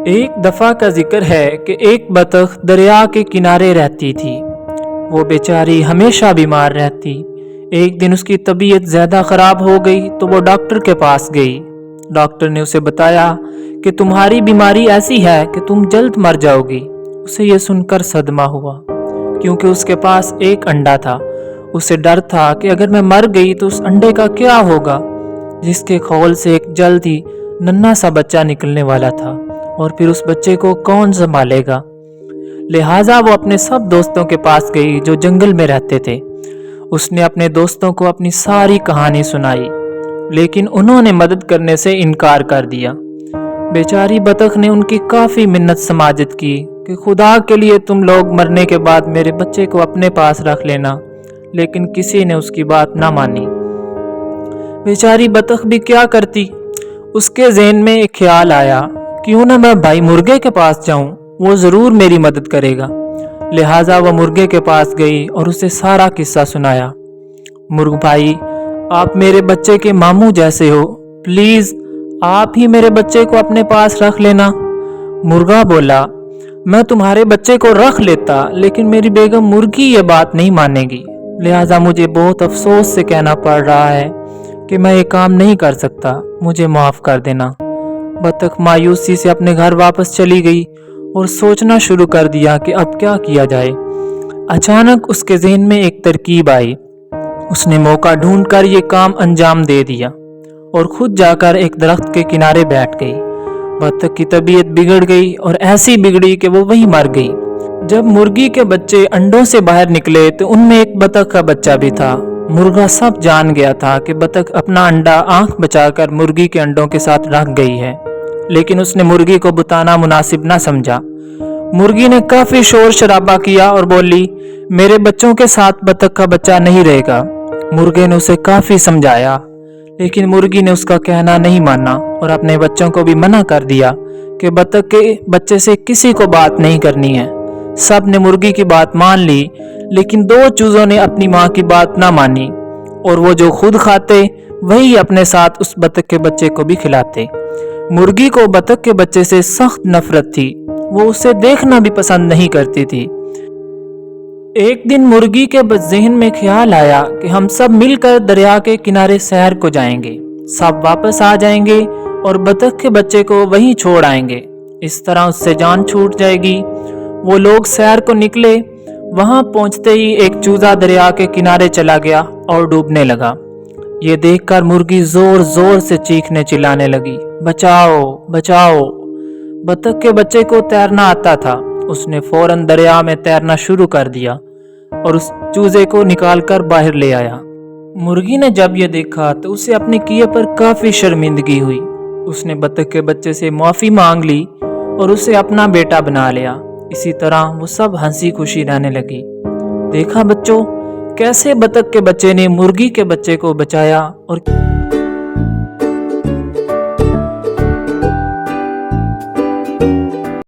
ایک دفعہ کا ذکر ہے کہ ایک بطخ دریا کے کنارے رہتی تھی۔ وہ بیچاری ہمیشہ بیمار رہتی۔ ایک دن اس کی طبیعت زیادہ خراب ہو گئی تو وہ ڈاکٹر کے پاس گئی۔ ڈاکٹر نے اسے بتایا کہ تمہاری بیماری ایسی ہے کہ تم جلد مر جاؤ گی۔ اسے یہ سن کر صدمہ ہوا، کیونکہ اس کے پاس ایک انڈا تھا۔ اسے ڈر تھا کہ اگر میں مر گئی تو اس انڈے کا کیا ہوگا، جس کے کھول سے ایک جلد ہی ننھا سا بچہ نکلنے والا تھا، اور پھر اس بچے کو کون سنبھالے گا۔ لہٰذا وہ اپنے سب دوستوں کے پاس گئی جو جنگل میں رہتے تھے۔ اس نے اپنے دوستوں کو اپنی ساری کہانی سنائی، لیکن انہوں نے مدد کرنے سے انکار کر دیا۔ بیچاری بطخ نے ان کی کافی منت سماجت کی کہ خدا کے لیے تم لوگ مرنے کے بعد میرے بچے کو اپنے پاس رکھ لینا، لیکن کسی نے اس کی بات نہ مانی۔ بیچاری بطخ بھی کیا کرتی؟ اس کے ذہن میں ایک خیال آیا، کیوں نہ میں بھائی مرغے کے پاس جاؤں، وہ ضرور میری مدد کرے گا۔ لہٰذا وہ مرغے کے پاس گئی اور اسے سارا قصہ سنایا۔ مرغ بھائی، آپ میرے بچے کے ماموں جیسے ہو، پلیز آپ ہی میرے بچے کو اپنے پاس رکھ لینا۔ مرغا بولا، میں تمہارے بچے کو رکھ لیتا، لیکن میری بیگم مرغی یہ بات نہیں مانے گی، لہٰذا مجھے بہت افسوس سے کہنا پڑ رہا ہے کہ میں یہ کام نہیں کر سکتا، مجھے معاف کر دینا۔ بطخ مایوسی سے اپنے گھر واپس چلی گئی اور سوچنا شروع کر دیا کہ اب کیا کیا جائے۔ اچانک اس کے ذہن میں ایک ترکیب آئی۔ اس نے موقع ڈھونڈ کر یہ کام انجام دے دیا اور خود جا کر ایک درخت کے کنارے بیٹھ گئی۔ بطخ کی طبیعت بگڑ گئی اور ایسی بگڑی کہ وہ وہیں مر گئی۔ جب مرغی کے بچے انڈوں سے باہر نکلے تو ان میں ایک بطخ کا بچہ بھی تھا۔ مرغا سب جان گیا تھا کہ بطخ اپنا انڈا آنکھ بچا کر مرغی کے انڈوں کے ساتھ رکھ گئی ہے، لیکن اس نے مرغی کو بتانا مناسب نہ سمجھا۔ مرغی نے کافی شور شرابہ کیا اور بولی، میرے بچوں کے ساتھ بطخ کا بچہ نہیں رہے گا۔ مرغے نے اسے کافی سمجھایا، لیکن مرغی نے اس کا کہنا نہیں مانا اور اپنے بچوں کو بھی منع کر دیا کہ بطخ کے بچے سے کسی کو بات نہیں کرنی ہے۔ سب نے مرغی کی بات مان لی، لیکن دو چوزوں نے اپنی ماں کی بات نہ مانی، اور وہ جو خود کھاتے وہی اپنے ساتھ اس بطخ کے بچے کو بھی کھلاتے۔ مرغی کو بطخ کے بچے سے سخت نفرت تھی، وہ اسے دیکھنا بھی پسند نہیں کرتی تھی۔ ایک دن مرغی کے ذہن میں خیال آیا کہ ہم سب مل کر دریا کے کنارے سیر کو جائیں گے، سب واپس آ جائیں گے اور بطخ کے بچے کو وہیں چھوڑ آئیں گے، اس طرح اس سے جان چھوٹ جائے گی۔ وہ لوگ سیر کو نکلے۔ وہاں پہنچتے ہی ایک چوزا دریا کے کنارے چلا گیا اور ڈوبنے لگا۔ یہ دیکھ کر مرغی زور زور سے چیخنے چلانے لگی، بچاؤ بچاؤ۔ بطخ کے بچے کو تیرنا آتا تھا۔ اس نے فوراً دریا میں تیرنا شروع کر دیا اور اس چوزے کو نکال کر باہر لے آیا۔ مرغی نے جب یہ دیکھا تو اسے اپنے کیے پر کافی شرمندگی ہوئی۔ اس نے بطخ کے بچے سے معافی مانگ لی اور اسے اپنا بیٹا بنا لیا۔ اسی طرح وہ سب ہنسی خوشی رہنے لگی۔ دیکھا بچوں، کیسے بطخ کے بچے نے مرغی کے بچے کو بچایا اور